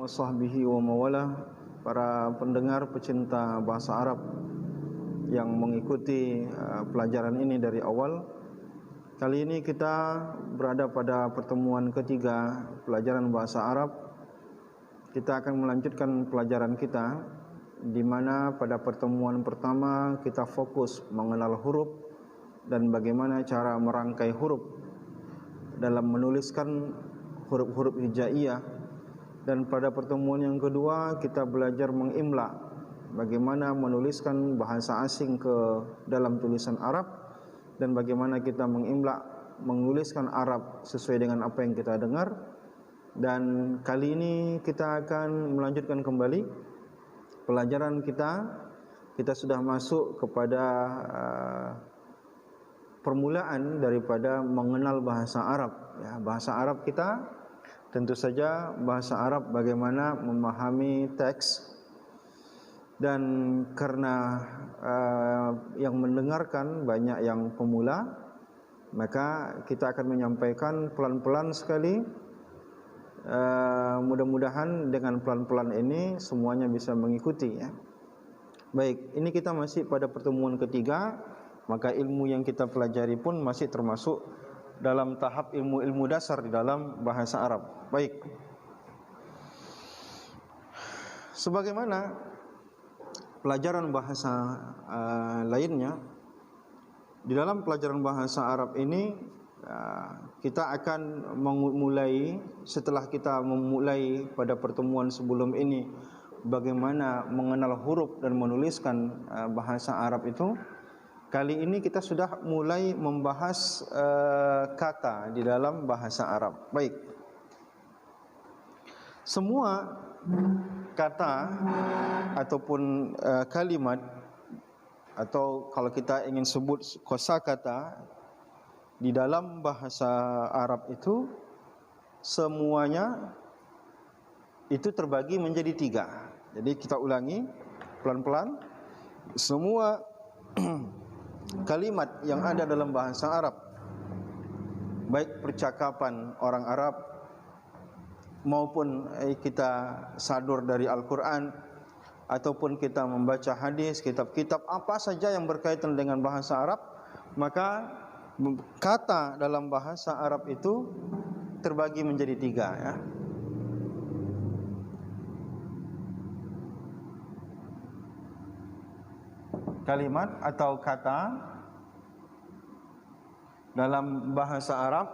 wa sahbihi wa mawalah, para pendengar pecinta bahasa Arab yang mengikuti pelajaran ini dari awal. Kali ini kita berada pada pertemuan ketiga pelajaran bahasa Arab. Kita akan melanjutkan pelajaran kita, di mana pada pertemuan pertama kita fokus mengenal huruf dan bagaimana cara merangkai huruf dalam menuliskan huruf-huruf hijaiyah. Dan pada pertemuan yang kedua kita belajar mengimla, bagaimana menuliskan bahasa asing ke dalam tulisan Arab, dan bagaimana kita mengimla, menuliskan Arab sesuai dengan apa yang kita dengar. Dan kali ini kita akan melanjutkan kembali pelajaran kita. Kita sudah masuk kepada permulaan daripada mengenal bahasa Arab. Ya, bahasa Arab kita tentu saja bahasa Arab bagaimana memahami teks. Dan karena yang mendengarkan banyak yang pemula, maka kita akan menyampaikan pelan-pelan sekali. Mudah-mudahan dengan pelan-pelan ini semuanya bisa mengikuti, ya. Baik, ini kita masih pada pertemuan ketiga, maka ilmu yang kita pelajari pun masih termasuk dalam tahap ilmu-ilmu dasar di dalam bahasa Arab. Baik, sebagaimana pelajaran bahasa lainnya, di dalam pelajaran bahasa Arab ini kita akan memulai, setelah kita memulai pada pertemuan sebelum ini bagaimana mengenal huruf dan menuliskan bahasa Arab itu. Kali ini kita sudah mulai membahas kata di dalam bahasa Arab. Baik, semua kata ataupun kalimat, atau kalau kita ingin sebut kosakata di dalam bahasa Arab itu, semuanya itu terbagi menjadi tiga. Jadi kita ulangi pelan-pelan. Semua kalimat yang ada dalam bahasa Arab, baik percakapan orang Arab maupun kita sadur dari Al-Quran, ataupun kita membaca hadis, kitab-kitab apa saja yang berkaitan dengan bahasa Arab, maka kata dalam bahasa Arab itu terbagi menjadi tiga, ya. Kalimat atau kata dalam bahasa Arab,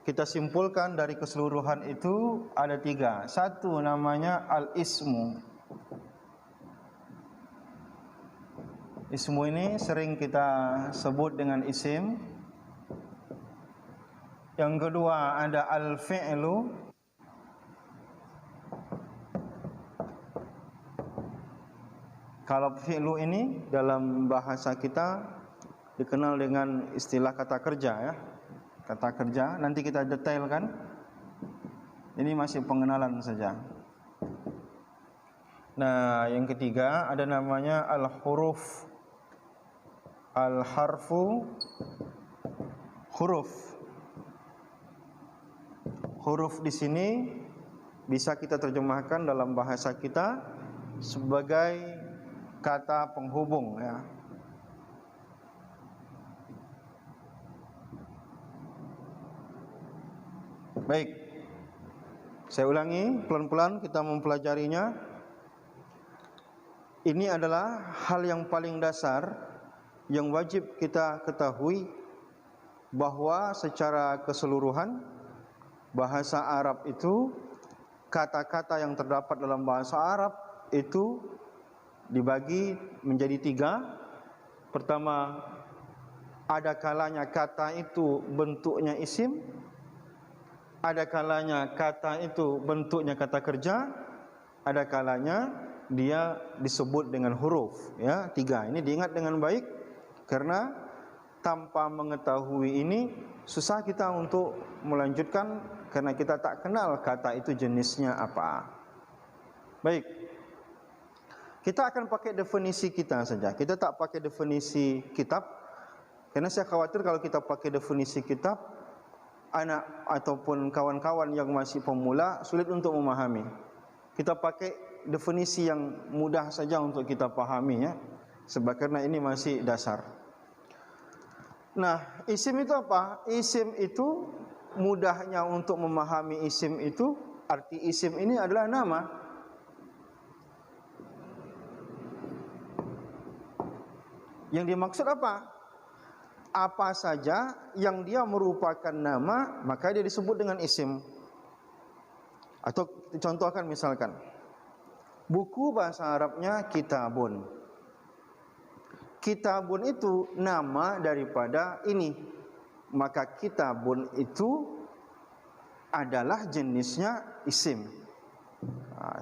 kita simpulkan dari keseluruhan itu ada tiga. Satu namanya al-ismu. Ismu ini sering kita sebut dengan isim. Yang kedua ada al-fi'lu. Kalau fi'lu ini dalam bahasa kita dikenal dengan istilah kata kerja, ya. Kata kerja, nanti kita detailkan. Ini masih pengenalan saja. Nah, yang ketiga ada namanya al-huruf. Al-harfu, huruf. Huruf di sini bisa kita terjemahkan dalam bahasa kita sebagai kata penghubung, ya. Baik, saya ulangi pelan-pelan kita mempelajarinya. Ini adalah hal yang paling dasar yang wajib kita ketahui, bahwa secara keseluruhan bahasa Arab itu, kata-kata yang terdapat dalam bahasa Arab itu dibagi menjadi tiga. Pertama, ada kalanya kata itu bentuknya isim, ada kalanya kata itu bentuknya kata kerja, ada kalanya dia disebut dengan huruf, ya. Tiga ini diingat dengan baik, karena tanpa mengetahui ini susah kita untuk melanjutkan, karena kita tak kenal kata itu jenisnya apa. Baik, kita akan pakai definisi kita saja. Kita tak pakai definisi kitab, karena saya khawatir kalau kita pakai definisi kitab, anak ataupun kawan-kawan yang masih pemula sulit untuk memahami. Kita pakai definisi yang mudah saja untuk kita pahami ya, sebab karena ini masih dasar. Nah, isim itu apa? Isim itu mudahnya untuk memahami isim itu, arti isim ini adalah nama. Yang dimaksud apa? Apa saja yang dia merupakan nama, maka dia disebut dengan isim. Atau contohkan misalkan, buku bahasa Arabnya kitabun. Kitabun itu nama daripada ini. Maka kitabun itu adalah jenisnya isim.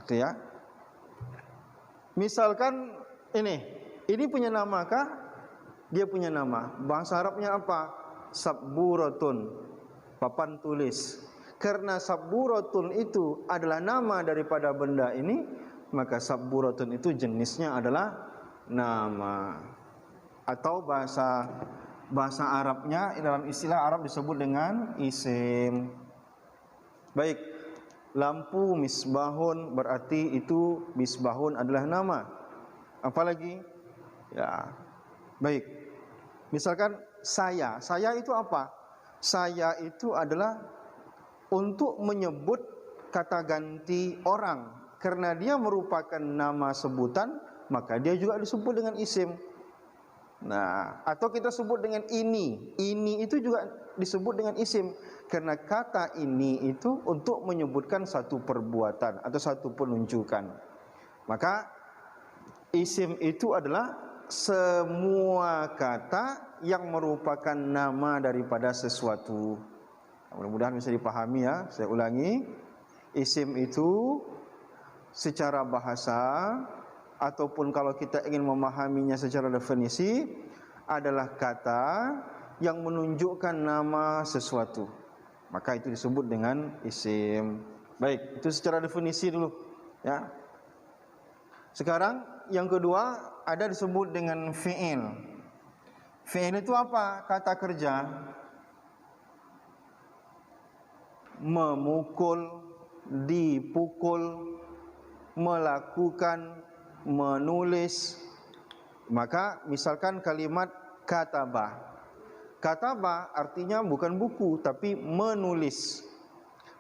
Itu ya. Misalkan ini punya nama kah? Dia punya nama. Bahasa Arabnya apa? Sabburatun, papan tulis. Karena sabburatun itu adalah nama daripada benda ini, maka sabburatun itu jenisnya adalah nama. Atau bahasa Arabnya dalam istilah Arab disebut dengan isim. Baik, lampu misbahun berarti itu misbahun adalah nama. Apalagi? Ya. Baik. Misalkan saya itu apa? Saya itu adalah untuk menyebut kata ganti orang. Karena dia merupakan nama sebutan, maka dia juga disebut dengan isim. Nah, atau kita sebut dengan ini. Ini itu juga disebut dengan isim. Karena kata ini itu untuk menyebutkan satu perbuatan atau satu penunjukan. Maka isim itu adalah semua kata yang merupakan nama daripada sesuatu. Mudah-mudahan bisa dipahami ya. Saya ulangi, isim itu secara bahasa ataupun kalau kita ingin memahaminya secara definisi adalah kata yang menunjukkan nama sesuatu. Maka itu disebut dengan isim. Baik, itu secara definisi dulu ya. Sekarang yang kedua ada disebut dengan fi'il. Fi'il itu apa? Kata kerja. Memukul, dipukul, melakukan, menulis. Maka misalkan kalimat kataba. Kataba artinya bukan buku tapi menulis.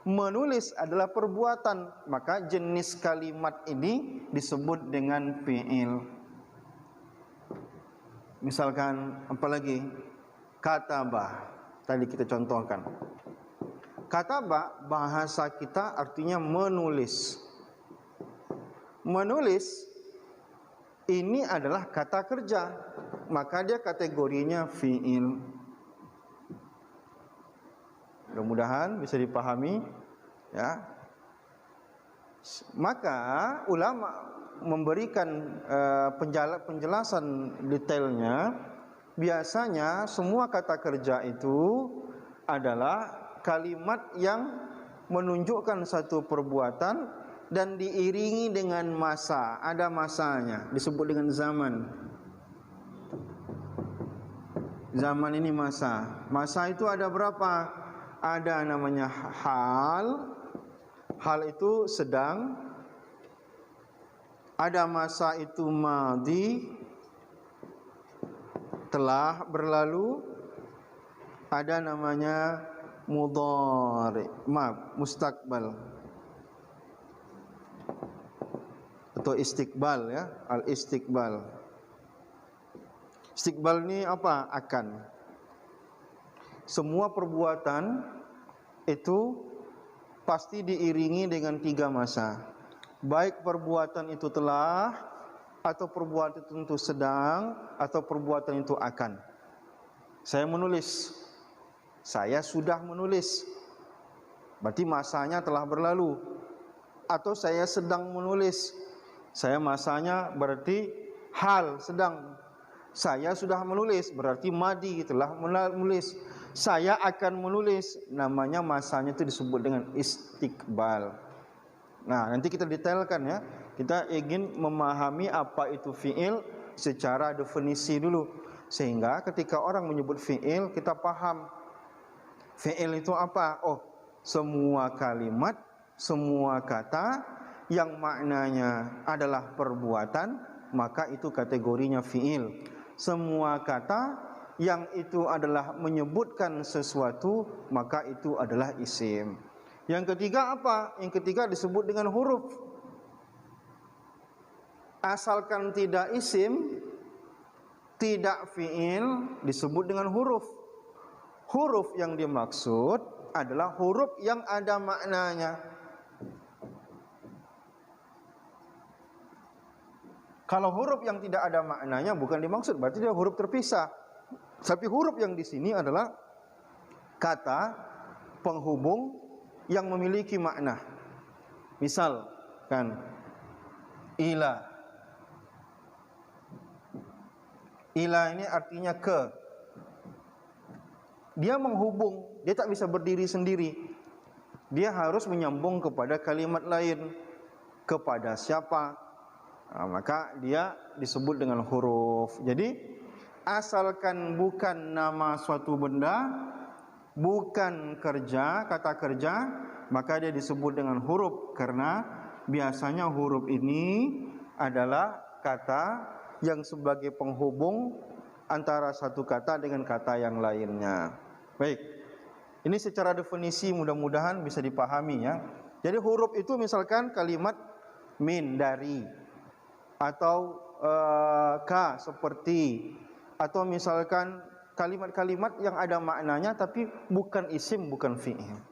Menulis adalah perbuatan, maka jenis kalimat ini disebut dengan fi'il. Misalkan apalagi? Kataba. Tadi kita contohkan. Kataba bahasa kita artinya menulis. Menulis ini adalah kata kerja, maka dia kategorinya fi'il. Mudah-mudahan bisa dipahami ya. Maka ulama memberikan penjelasan detailnya. Biasanya semua kata kerja itu adalah kalimat yang menunjukkan satu perbuatan dan diiringi dengan masa. Ada masanya, disebut dengan zaman. Zaman ini masa. Masa itu ada berapa? Ada namanya hal. Hal itu sedang. Ada masa itu madhi, telah berlalu. Ada namanya mudhari, mustaqbal atau istiqbal ya, al-istiqbal. Istiqbal ini apa? Akan. Semua perbuatan itu pasti diiringi dengan 3 masa. Baik perbuatan itu telah, atau perbuatan itu sedang, atau perbuatan itu akan. Saya menulis. Saya sudah menulis. Berarti masanya telah berlalu. Atau saya sedang menulis. Saya masanya berarti hal, sedang. Saya sudah menulis, berarti madi, telah menulis. Saya akan menulis, namanya masanya itu disebut dengan istiqbal. Nah, nanti kita detailkan ya. Kita ingin memahami apa itu fi'il secara definisi dulu, sehingga ketika orang menyebut fi'il kita paham. Fi'il itu apa? Oh, semua kalimat, semua kata yang maknanya adalah perbuatan, maka itu kategorinya fi'il. Semua kata yang itu adalah menyebutkan sesuatu, maka itu adalah isim. Yang ketiga apa? Yang ketiga disebut dengan huruf. Asalkan tidak isim, tidak fi'il, disebut dengan huruf. Huruf yang dimaksud adalah huruf yang ada maknanya. Kalau huruf yang tidak ada maknanya bukan dimaksud, berarti dia huruf terpisah. Tapi huruf yang di sini adalah kata penghubung yang memiliki makna. Misal kan, ila. Ila ini artinya ke. Dia menghubung, dia tak bisa berdiri sendiri. Dia harus menyambung kepada kalimat lain. Kepada siapa? Maka dia disebut dengan huruf. Jadi asalkan bukan nama suatu benda, bukan kerja, kata kerja, maka dia disebut dengan huruf. Karena biasanya huruf ini adalah kata yang sebagai penghubung antara satu kata dengan kata yang lainnya. Baik, ini secara definisi mudah-mudahan bisa dipahami ya. Jadi huruf itu misalkan kalimat min, dari, atau ka, seperti, atau misalkan kalimat-kalimat yang ada maknanya tapi bukan isim, bukan fi'il.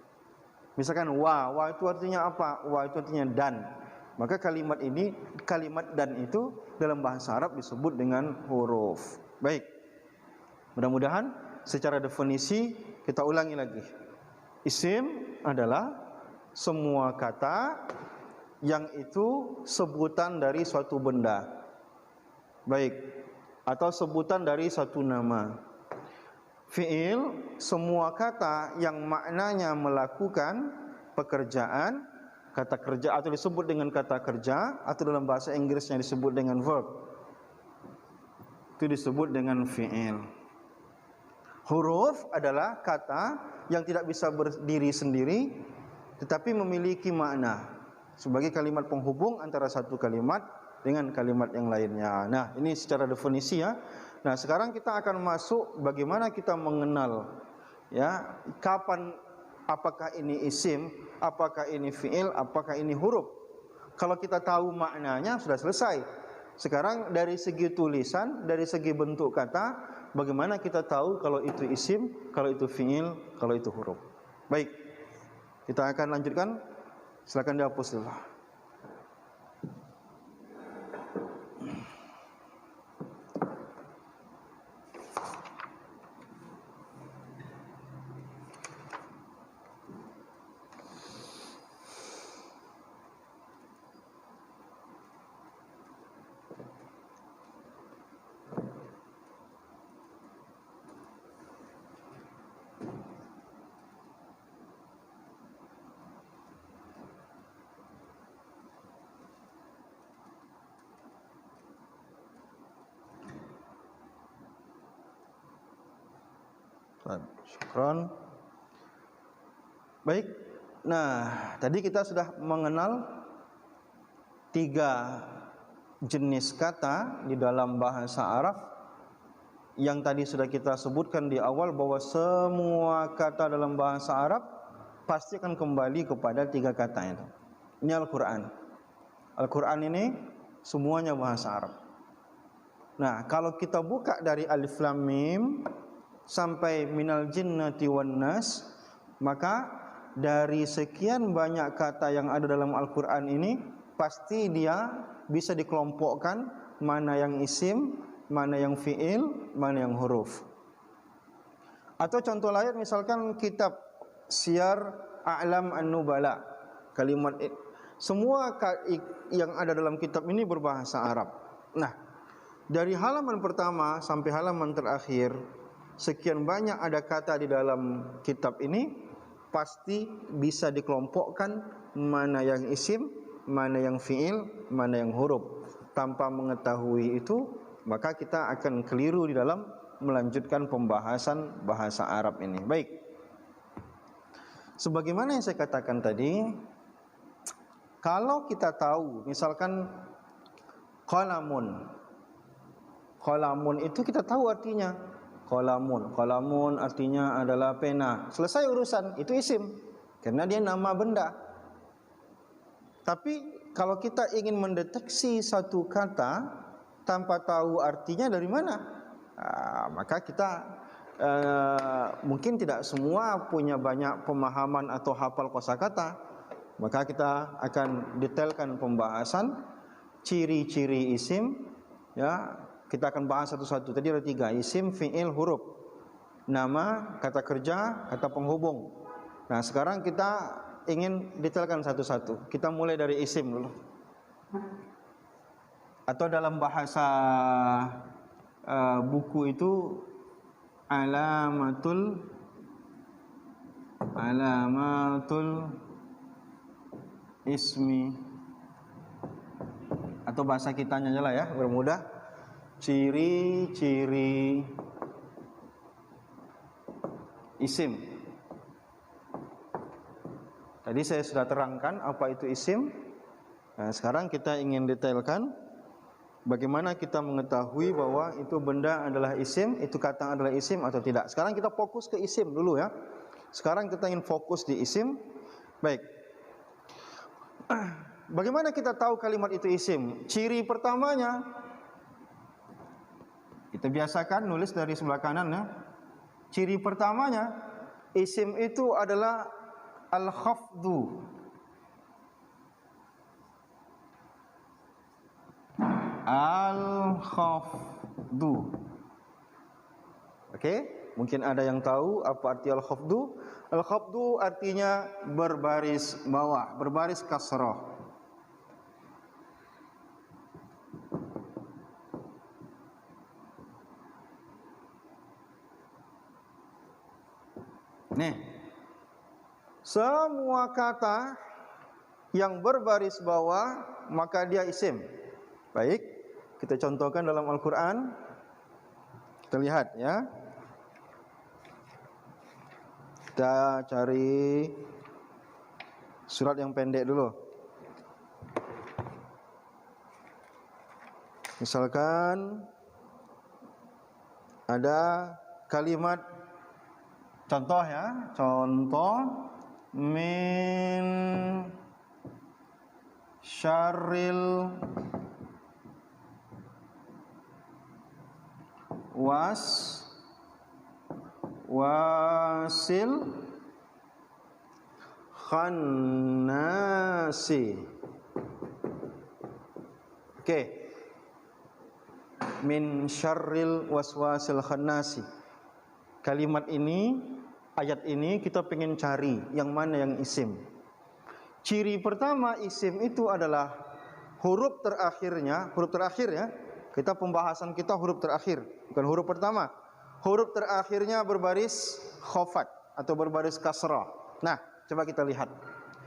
Misalkan wa itu artinya apa? Wa itu artinya dan. Maka kalimat ini, kalimat dan itu dalam bahasa Arab disebut dengan huruf. Baik, mudah-mudahan secara definisi kita ulangi lagi. Isim adalah semua kata yang itu sebutan dari suatu benda, baik, atau sebutan dari suatu nama. Fi'il, semua kata yang maknanya melakukan pekerjaan, kata kerja, atau disebut dengan kata kerja, atau dalam bahasa Inggrisnya disebut dengan verb, itu disebut dengan fi'il. Huruf adalah kata yang tidak bisa berdiri sendiri, tetapi memiliki makna sebagai kalimat penghubung antara satu kalimat dengan kalimat yang lainnya. Nah, ini secara definisi ya. Nah, sekarang kita akan masuk bagaimana kita mengenal ya, kapan, apakah ini isim, apakah ini fi'il, apakah ini huruf. Kalau kita tahu maknanya sudah selesai. Sekarang dari segi tulisan, dari segi bentuk kata, bagaimana kita tahu kalau itu isim, kalau itu fi'il, kalau itu huruf. Baik, kita akan lanjutkan. Silakan dihapus dulu. Syukron. Baik. Nah, tadi kita sudah mengenal 3 jenis kata di dalam bahasa Arab. Yang tadi sudah kita sebutkan di awal bahwa semua kata dalam bahasa Arab pasti akan kembali kepada 3 kata itu. Ini Al-Quran. Al-Quran ini semuanya bahasa Arab. Nah, kalau kita buka dari Alif Lam Mim sampai minal jinnati wan nas, maka dari sekian banyak kata yang ada dalam Al-Quran ini, pasti dia bisa dikelompokkan mana yang isim, mana yang fi'il, mana yang huruf. Atau contoh lain misalkan kitab Syiar A'lam An-Nubala, kalimat semua yang ada dalam kitab ini berbahasa Arab. Nah, dari halaman pertama sampai halaman terakhir, sekian banyak ada kata di dalam kitab ini, pasti bisa dikelompokkan mana yang isim, mana yang fi'il, mana yang huruf. Tanpa mengetahui itu, maka kita akan keliru di dalam melanjutkan pembahasan bahasa Arab ini. Baik, sebagaimana yang saya katakan tadi, Kalau kita tahu, misalkan qalamun. Qalamun itu kita tahu artinya. Qalamun artinya adalah pena. Selesai urusan, itu isim. Karena dia nama benda. Tapi kalau kita ingin mendeteksi satu kata tanpa tahu artinya dari mana, maka kita mungkin tidak semua punya banyak pemahaman atau hafal kosakata. Maka kita akan detailkan pembahasan ciri-ciri isim, ya. Kita akan bahas satu-satu. Tadi ada 3, isim, fi'il, huruf. Nama, kata kerja, kata penghubung. Nah, sekarang kita ingin detailkan satu-satu. Kita mulai dari isim dulu. Atau dalam bahasa buku itu alamatul ismi, atau bahasa kitanya aja lah ya, bermudah. Ciri-ciri isim. Tadi saya sudah terangkan apa itu isim. Nah, sekarang kita ingin detailkan bagaimana kita mengetahui bahwa itu benda adalah isim, itu kata adalah isim atau tidak. Sekarang kita fokus ke isim dulu ya. Sekarang kita ingin fokus di isim. Baik. Bagaimana kita tahu kalimat itu isim? Ciri pertamanya, kita biasakan nulis dari sebelah kanan ya. Ciri pertamanya, isim itu adalah al-khafdu. Al-khafdu. Oke, mungkin ada yang tahu apa arti al-khafdu? Al-khafdu artinya berbaris bawah, berbaris kasrah. Nih, semua kata yang berbaris bawah maka dia isim. Baik, kita contohkan dalam Al-Quran. Kita lihat ya. Kita cari surat yang pendek dulu. Misalkan ada kalimat, contoh ya, contoh min syarril wasil khannasi. Oke. Min syarril waswasil khannasi. Kalimat ini, ayat ini kita pengen cari yang mana yang isim. Ciri pertama isim itu adalah huruf terakhirnya, huruf terakhir ya. Kita pembahasan kita huruf terakhir, bukan huruf pertama. Huruf terakhirnya berbaris khafat atau berbaris kasrah. Nah, coba kita lihat.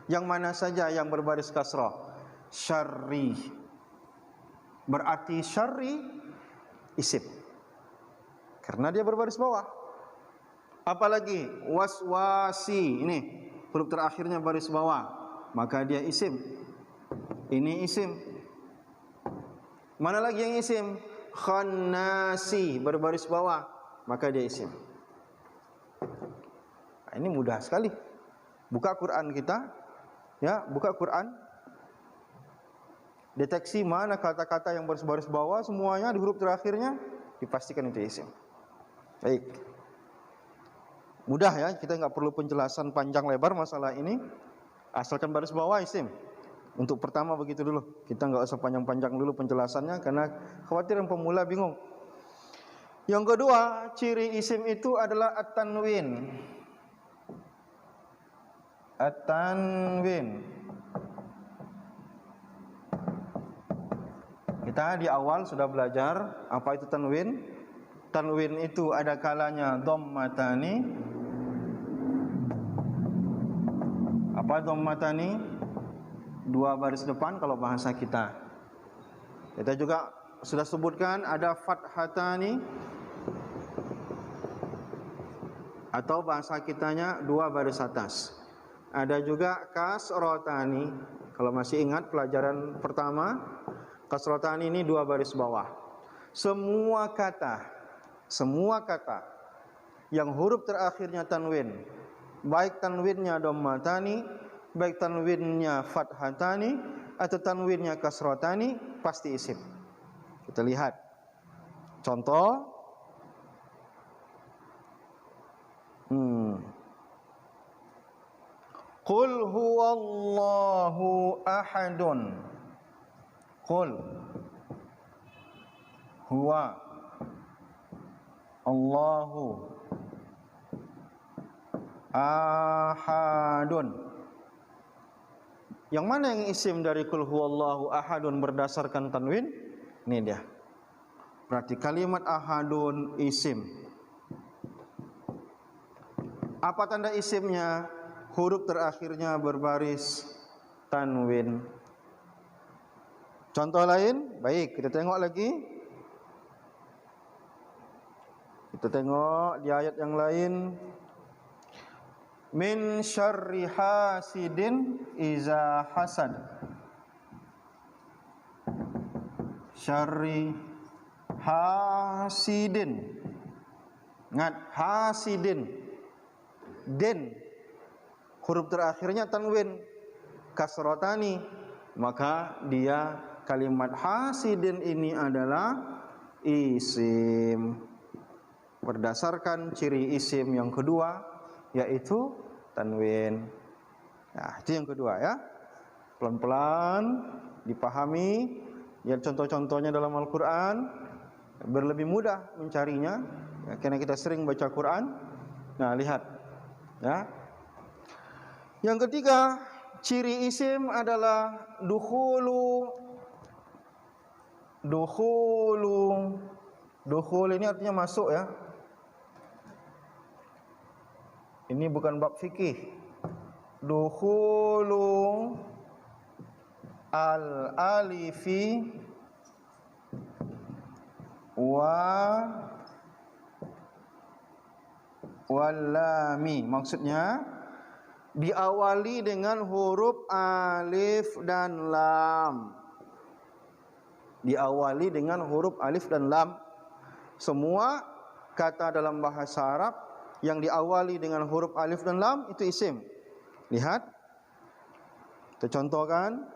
Yang mana saja yang berbaris kasrah? Syarri. Berarti syarri isim. Karena dia berbaris bawah. Apalagi waswasi, ini huruf terakhirnya baris bawah, maka dia isim. Ini isim. Mana lagi yang isim? Khannasi, berbaris bawah, maka dia isim. Nah, ini mudah sekali. Buka Quran kita, ya, buka Quran. Deteksi mana kata-kata yang baris-baris bawah, semuanya di huruf terakhirnya dipastikan itu isim. Baik. Mudah ya, kita nggak perlu penjelasan panjang lebar masalah ini. Asalkan baris bawah isim. Untuk pertama begitu dulu. Kita nggak usah panjang-panjang dulu penjelasannya karena khawatir yang pemula bingung. Yang kedua, ciri isim itu adalah at-tanwin. At-tanwin. Kita di awal sudah belajar apa itu tanwin. Tanwin itu ada kalanya dhammatani. Apa dhammatani? Dua baris depan kalau bahasa kita. Kita juga sudah sebutkan ada fathatani, atau bahasa kitanya dua baris atas. Ada juga kasrotani. Kalau masih ingat pelajaran pertama, kasrotan ini 2 baris bawah. Semua kata yang huruf terakhirnya tanwin, baik tanwinnya dhammatani, baik tanwinnya fathatani atau tanwinnya kasrotani, pasti isim. Kita lihat contoh. Qul huwallahu ahadun. Qul huwa Allahu ahadun. Yang mana yang isim dari qul huwallahu ahadun berdasarkan tanwin? Ini dia. Berarti kalimat ahadun isim. Apa tanda isimnya? Huruf terakhirnya berbaris tanwin. Contoh lain, baik, kita tengok lagi. Kita tengok di ayat yang lain. Min syarri hasidin iza hasad. Syarri hasidin. Ingat, hasidin. Din. Huruf terakhirnya tanwin. Kasrotani. Maka dia kalimat hasidin ini adalah isim. Berdasarkan ciri isim yang kedua, yaitu tanwin. Nah, itu yang kedua ya. Pelan-pelan dipahami. Lihat contoh-contohnya dalam Al-Quran. Berlebih mudah mencarinya ya, karena kita sering baca Quran. Nah, lihat ya. Yang ketiga, ciri isim adalah dukhulu. Dukhul ini artinya masuk ya. Ini bukan bab fikih. Dukhulu al-alifi wal-lami. Maksudnya diawali dengan huruf alif dan lam. Diawali dengan huruf alif dan lam. Semua kata dalam bahasa Arab yang diawali dengan huruf alif dan lam itu isim. Lihat. Kita contohkan.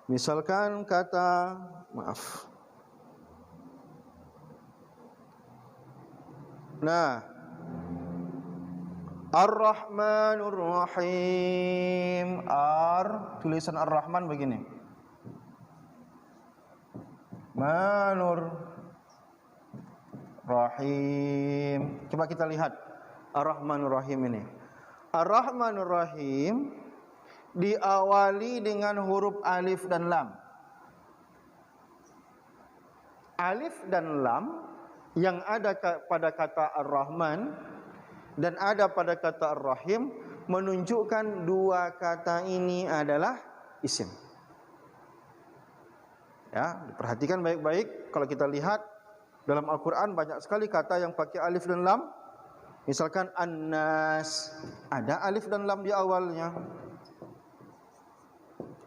Misalkan kata, Nah, Ar-Rahmanur Rahim. Tulisan Ar-Rahman begini. Manur Rahim. Coba kita lihat Ar-Rahmanur Rahim ini. Ar-Rahmanur Rahim diawali dengan huruf alif dan lam. Alif dan lam yang ada pada kata Ar-Rahman dan ada pada kata Ar-Rahim menunjukkan dua kata ini adalah isim. Ya, perhatikan baik-baik. Kalau kita lihat dalam Al-Quran banyak sekali kata yang pakai alif dan lam. Misalkan An-Nas, ada alif dan lam di awalnya.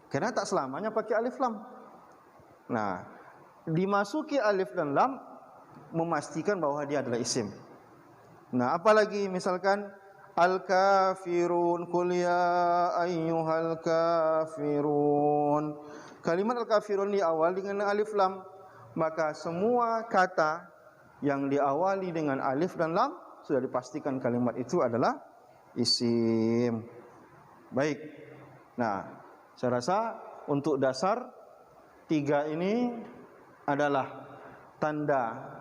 Karena tak selamanya pakai alif lam. Nah, dimasuki alif dan lam memastikan bahwa dia adalah isim. Nah, apalagi misalkan Al-Kafirun, Qul ya ayyuhal kafirun. Kalimat Al-Kafirun diawali dengan alif lam. Maka semua kata yang diawali dengan alif dan lam sudah dipastikan kalimat itu adalah isim. Baik. Nah, saya rasa untuk dasar 3 ini adalah tanda.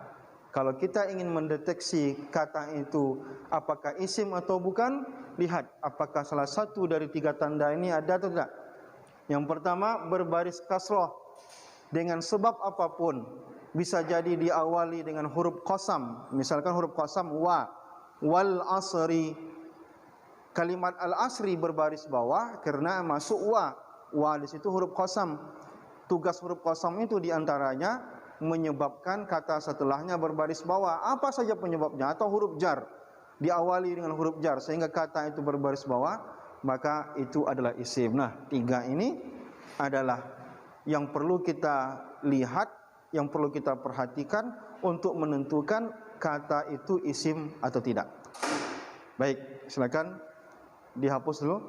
Kalau kita ingin mendeteksi kata itu apakah isim atau bukan, lihat apakah salah satu dari 3 tanda ini ada atau tidak. Yang pertama, berbaris kasrah dengan sebab apapun. Bisa jadi diawali dengan huruf qasam. Misalkan huruf qasam wal asri. Kalimat al-asri berbaris bawah karena masuk wa. Wa di situ huruf qasam. Tugas huruf qasam itu diantaranya menyebabkan kata setelahnya berbaris bawah. Apa saja penyebabnya? Atau huruf jar. Diawali dengan huruf jar sehingga kata itu berbaris bawah. maka itu adalah isim. Nah, 3 ini adalah yang perlu kita lihat, yang perlu kita perhatikan untuk menentukan kata itu isim atau tidak. Baik, silakan dihapus dulu.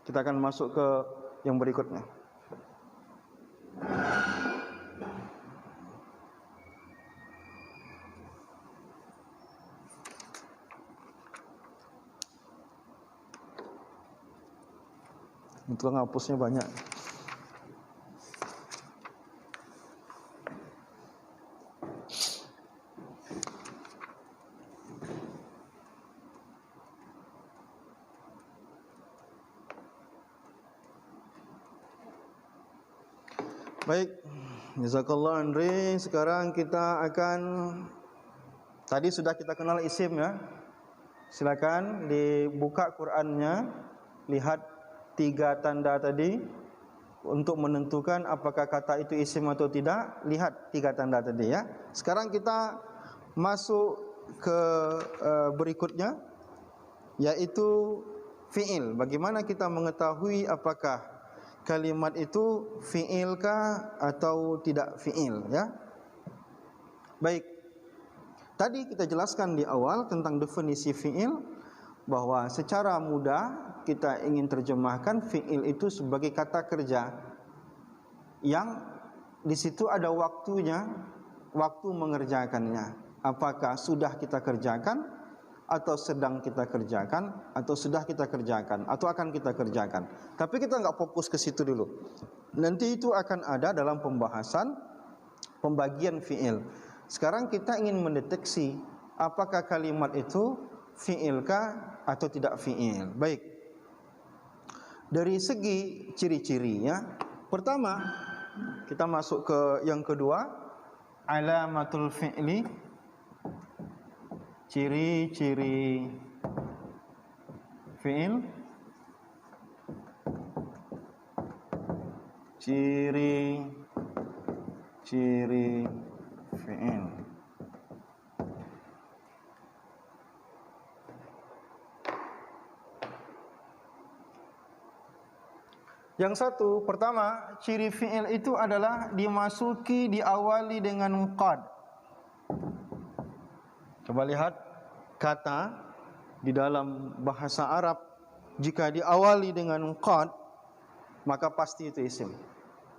Kita akan masuk ke yang berikutnya. Untuk menghapusnya banyak. Baik, jazakallah Andre. Sekarang kita akan, tadi sudah kita kenal isim ya. Silakan dibuka Qur'annya, lihat 3 tanda tadi untuk menentukan apakah kata itu isim atau tidak. Lihat 3 tanda tadi ya. Sekarang kita masuk ke berikutnya, yaitu fi'il. Bagaimana kita mengetahui apakah kalimat itu fi'il kah atau tidak fi'il ya. Baik, tadi kita jelaskan di awal tentang definisi fi'il, bahwa secara mudah kita ingin terjemahkan fi'il itu sebagai kata kerja yang di situ ada waktunya, waktu mengerjakannya. Apakah sudah kita kerjakan, atau sedang kita kerjakan, atau sudah kita kerjakan, atau akan kita kerjakan. Tapi kita nggak fokus ke situ dulu. Nanti itu akan ada dalam pembahasan pembagian fi'il. Sekarang kita ingin mendeteksi apakah kalimat itu fi'ilkah atau tidak fi'il. Baik, dari segi ciri-ciri ya. Pertama, kita masuk ke yang kedua, alamatul fi'li, ciri-ciri fi'il. Ciri-ciri fi'il. Yang satu, pertama, ciri fi'il itu adalah dimasuki, diawali dengan qad. Coba lihat kata di dalam bahasa Arab, jika diawali dengan qad, maka pasti itu isim.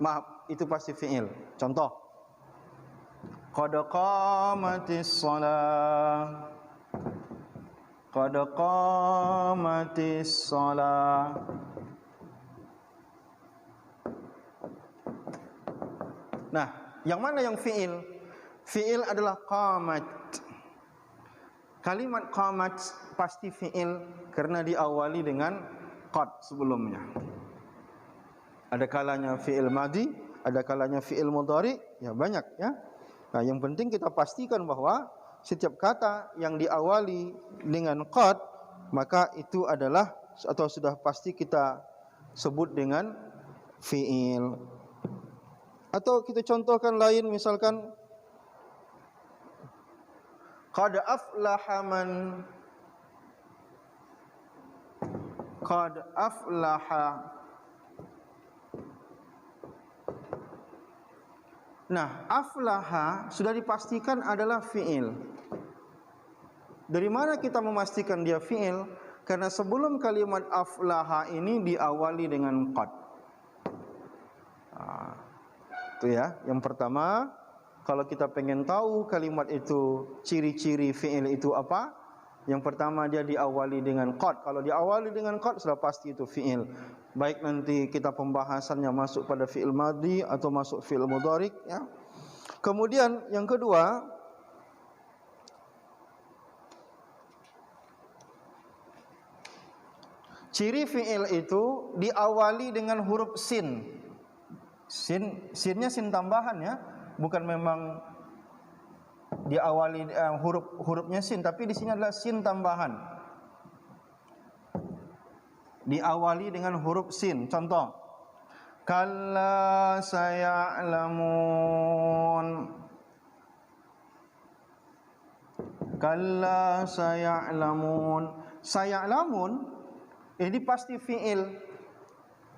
Maaf, itu pasti fi'il. Contoh, qad qamatis shalah. Qad qamatis shalah. Nah, yang mana yang fi'il? Fi'il adalah qamat. Kalimat qamat pasti fi'il karena diawali dengan qad sebelumnya. Ada kalanya fi'il madhi, ada kalanya fi'il mudhari, ya banyak ya. Nah, yang penting kita pastikan bahwa setiap kata yang diawali dengan qad, maka itu adalah atau sudah pasti kita sebut dengan fi'il. Atau kita contohkan lain, misalkan qad aflaha man, qad aflaha. Nah, aflaha sudah dipastikan adalah fi'il. Dari mana kita memastikan dia fi'il? Karena sebelum kalimat aflaha ini diawali dengan qad. Itu ya, yang pertama, kalau kita pengen tahu kalimat itu, ciri-ciri fi'il itu apa? Yang pertama, dia diawali dengan qad. Kalau diawali dengan qad, sudah pasti itu fi'il. Baik nanti kita pembahasannya masuk pada fi'il madhi atau masuk fi'il mudhari ya. Kemudian yang kedua, ciri fi'il itu diawali dengan huruf sin. Sinnya sin tambahan ya, bukan memang diawali hurufnya sin, tapi di sini adalah sin tambahan. Diawali dengan huruf sin. Contoh, kalla saya'lamun. Kalla saya'lamun. Saya'lamun Ini pasti fi'il.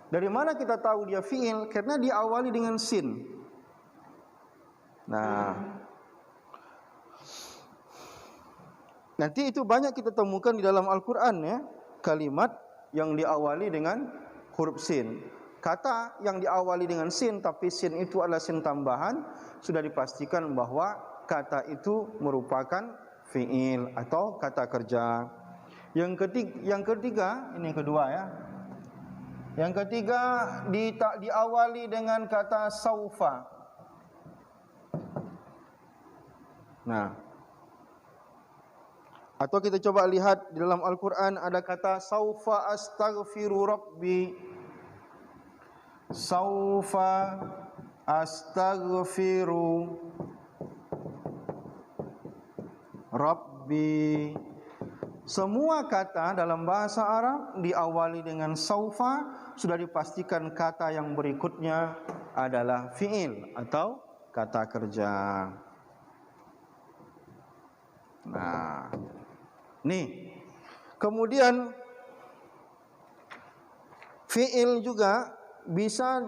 Dari mana kita tahu dia fi'il? Karena diawali dengan sin. Nah, nanti itu banyak kita temukan di dalam Al-Quran ya, kalimat yang diawali dengan huruf sin. Kata yang diawali dengan sin tapi sin itu adalah sin tambahan, sudah dipastikan bahwa kata itu merupakan fi'il atau kata kerja. Yang ketiga, ini kedua ya. Yang ketiga diawali dengan kata saufa. Nah, atau kita coba lihat di dalam Al-Quran ada kata saufa astaghfiru rabbi. Saufa astaghfiru rabbi. Semua kata dalam bahasa Arab diawali dengan saufa, sudah dipastikan kata yang berikutnya adalah fi'il atau kata kerja. Nah, nih. Kemudian fi'il juga bisa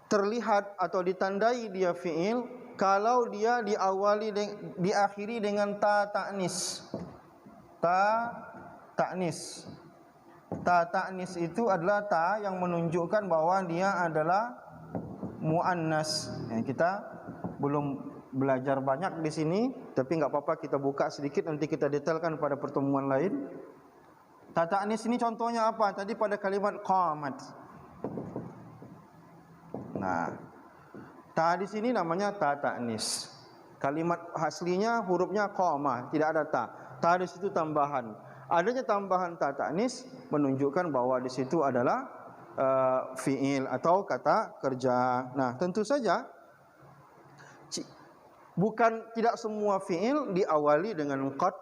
terlihat atau ditandai dia fi'il kalau dia diakhiri dengan ta ta'nis. Ta ta'nis itu adalah ta yang menunjukkan bahwa dia adalah muannas. Kita belum belajar banyak di sini, tapi enggak apa-apa kita buka sedikit, nanti kita detailkan pada pertemuan lain. Ta ta'nis ini contohnya apa? Tadi pada kalimat qamat. Nah, ta di sini namanya ta ta'nis. Kalimat aslinya hurufnya qamah, tidak ada ta. Ta di situ tambahan. Adanya tambahan ta ta'nis menunjukkan bahwa di situ adalah fi'il atau kata kerja. Nah, tentu saja tidak semua fi'il diawali dengan qad,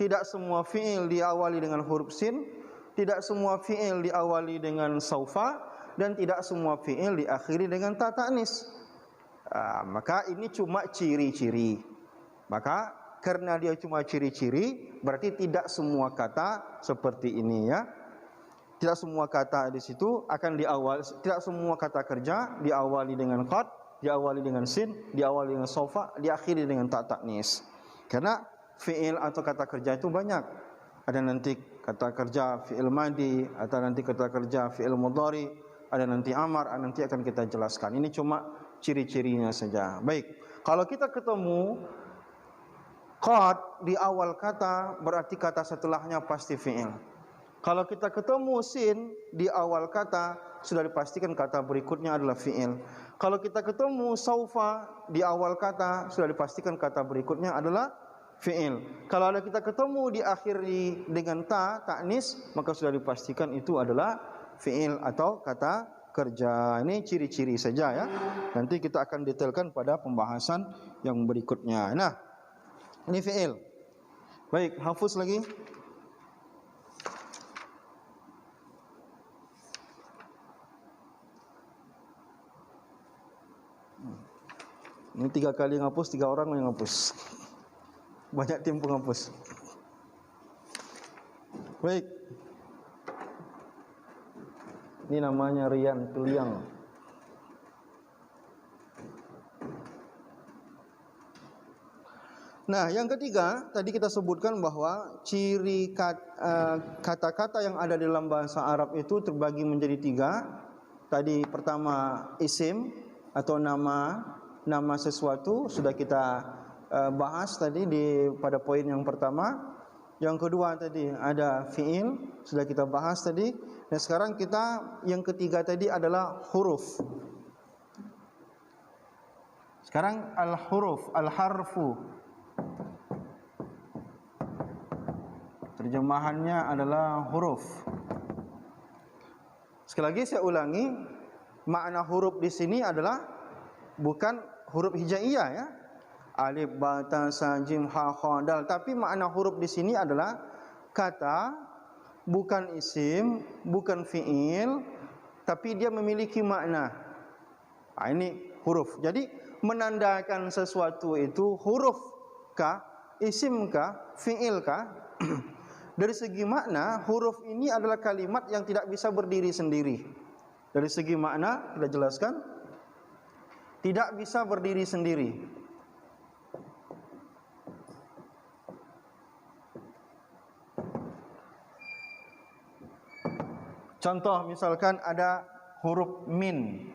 tidak semua fi'il diawali dengan huruf sin, tidak semua fi'il diawali dengan saufa, dan tidak semua fi'il diakhiri dengan ta ta'nis. Maka ini cuma ciri-ciri. Maka karena dia cuma ciri-ciri, berarti tidak semua kata seperti ini ya. Tidak semua kata di situ akan diawali, tidak semua kata kerja diawali dengan qad, diawali dengan sin, diawali dengan saufa, diakhiri dengan ta ta'nis. Karena fi'il atau kata kerja itu banyak. Ada nanti kata kerja fi'il madi, ada nanti kata kerja fi'il mudhari, ada nanti amar, nanti akan kita jelaskan. Ini cuma ciri-cirinya saja. Baik, kalau kita ketemu qad di awal kata, berarti kata setelahnya pasti fi'il. Kalau kita ketemu sin di awal kata, sudah dipastikan kata berikutnya adalah fi'il. Kalau kita ketemu saufa di awal kata, sudah dipastikan kata berikutnya adalah fi'il. Kalau ada kita ketemu di akhir dengan ta ta'nis, maka sudah dipastikan itu adalah fi'il atau kata kerja. Ini ciri-ciri saja ya. Nanti kita akan detailkan pada pembahasan yang berikutnya. Nah, ini fi'il. Baik, hafuz lagi. Ini 3 kali ngapus, 3 orang yang ngapus. Banyak tim penghapus. Baik. Ini namanya Rian Tuliang. Nah, yang ketiga, tadi kita sebutkan bahwa ciri kata-kata yang ada di dalam bahasa Arab itu terbagi menjadi 3. Tadi pertama isim atau nama sesuatu, sudah kita bahas tadi pada poin yang pertama. Yang kedua tadi ada fi'il, sudah kita bahas tadi. Dan sekarang yang ketiga tadi adalah huruf. Sekarang al-huruf, al-harfu. Terjemahannya adalah huruf. Sekali lagi saya ulangi, makna huruf di sini adalah bukan huruf hijaiyah ya. Alif, ba, ta, sa, jim, ha, kha, dal. Tapi makna huruf di sini adalah kata, bukan isim, bukan fi'il, tapi dia memiliki makna. Ini huruf. Jadi menandakan sesuatu itu huruf kah, isim kah, fi'il kah? dari segi makna, huruf ini adalah kalimat yang tidak bisa berdiri sendiri. Dari segi makna, kita jelaskan, tidak bisa berdiri sendiri. Contoh, misalkan ada huruf min.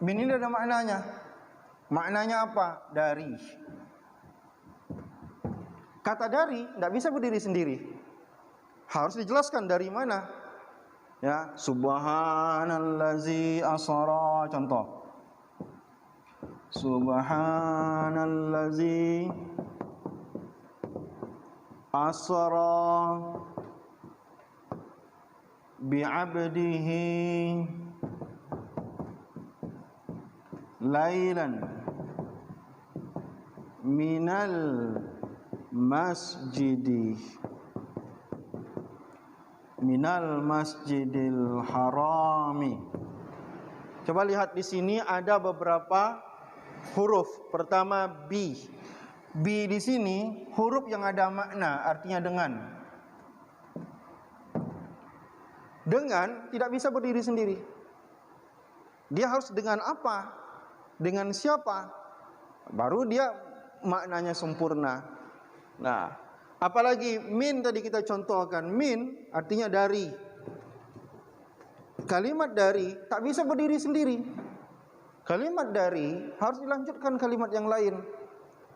Min ini ada maknanya. Maknanya apa? Dari. Kata dari tidak bisa berdiri sendiri. Harus dijelaskan dari mana. Ya, subhanallazi asra, contoh. Subhanallazi asra bi'abdihi lailan minal masjidil harami. Coba lihat di sini ada beberapa huruf. Pertama bi. Bi di sini huruf yang ada makna, artinya dengan. Dengan tidak bisa berdiri sendiri. Dia harus dengan apa? Dengan siapa? Baru dia maknanya sempurna. Nah, apalagi min tadi kita contohkan. Min artinya dari. Kalimat dari tak bisa berdiri sendiri. Kalimat dari harus dilanjutkan kalimat yang lain.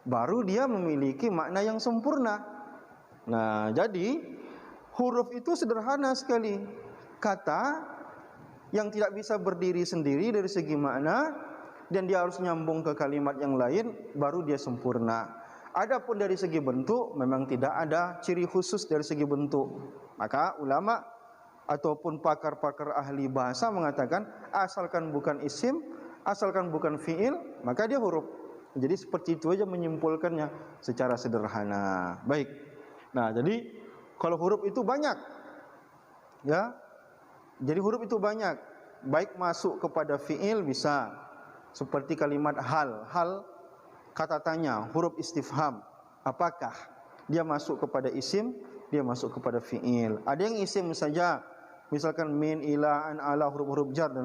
Baru dia memiliki makna yang sempurna. Nah, jadi huruf itu sederhana sekali. Kata yang tidak bisa berdiri sendiri dari segi makna, dan dia harus nyambung ke kalimat yang lain, baru dia sempurna. Adapun dari segi bentuk, memang tidak ada ciri khusus dari segi bentuk. Maka ulama ataupun pakar-pakar ahli bahasa mengatakan, asalkan bukan isim, asalkan bukan fiil, maka dia huruf. Jadi seperti itu aja menyimpulkannya secara sederhana. Baik. Nah, jadi kalau huruf itu banyak, ya. Jadi huruf itu banyak, baik masuk kepada fiil bisa, seperti kalimat hal. Hal kata tanya, huruf istifham. Apakah dia masuk kepada isim, dia masuk kepada fiil. Ada yang isim saja, misalkan min, ila, an, ala, huruf-huruf jar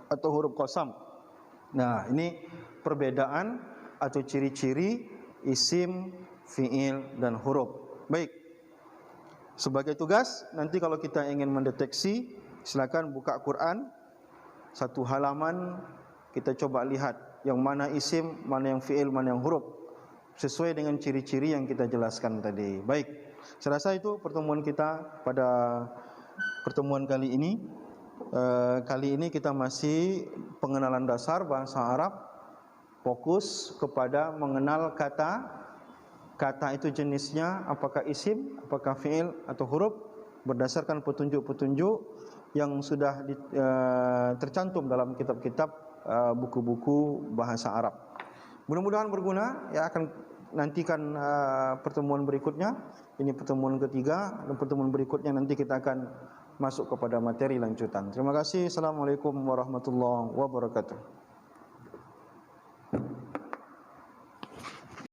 atau huruf qasam. Nah, ini perbedaan atau ciri-ciri isim, fiil dan huruf. Baik. Sebagai tugas, nanti kalau kita ingin mendeteksi, silakan buka Quran, satu halaman, kita coba lihat yang mana isim, mana yang fiil, mana yang huruf, sesuai dengan ciri-ciri yang kita jelaskan tadi. Baik, saya rasa itu pertemuan kita pada pertemuan kali ini. Kali ini kita masih pengenalan dasar bahasa Arab, fokus kepada mengenal kata. Kata itu jenisnya apakah isim, apakah fiil atau huruf, berdasarkan petunjuk-petunjuk yang sudah tercantum dalam kitab-kitab buku-buku bahasa Arab. Mudah-mudahan berguna. Ya, akan nantikan pertemuan berikutnya. Ini pertemuan ketiga, dan pertemuan berikutnya nanti kita akan masuk kepada materi lanjutan. Terima kasih. Assalamualaikum warahmatullahi wabarakatuh.